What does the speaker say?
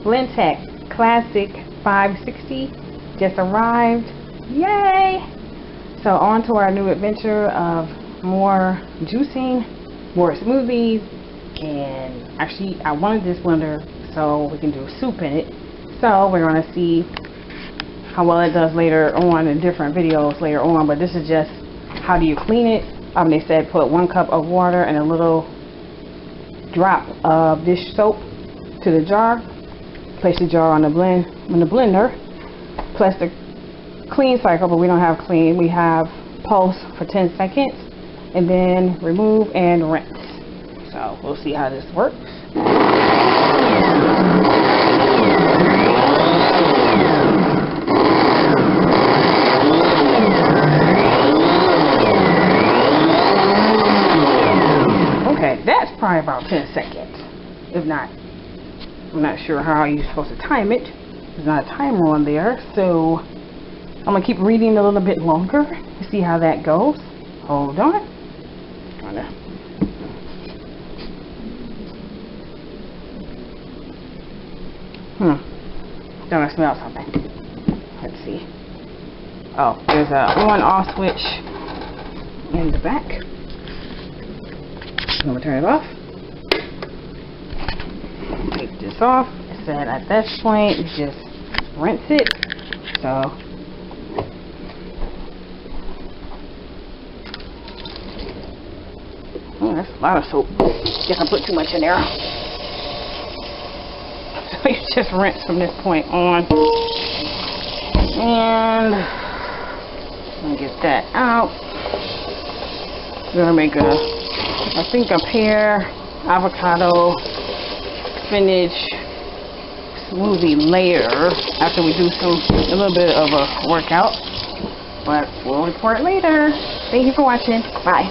Blendtec Classic 560 just arrived. Yay! So on to our new adventure of more juicing, more smoothies, and actually I wanted this blender so we can do soup in it. So we're going to see how well it does later on in different videos later on, but this is just how do you clean it. They said put 1 cup of water and a little drop of dish soap to the jar. Place the jar on the blender. Plus the clean cycle, but we don't have clean. We have pulse for 10 seconds and then remove and rinse. So we'll see how this works. Okay, that's probably about 10 seconds. If not, I'm not sure how you're supposed to time it. There's not a timer on there, so I'm gonna keep reading a little bit longer to see how that goes. Hold on. Don't I smell something? Let's see. Oh, there's a on-off switch in the back. I'm gonna turn it off. Take this off. It said at this point you just rinse it. So that's a lot of soap. Guess I put too much in there. So you just rinse from this point on. And I'm gonna get that out. We're gonna make I think a pear, avocado, spinach smoothie later after we do a little bit of a workout. But we'll report later. Thank you for watching. Bye.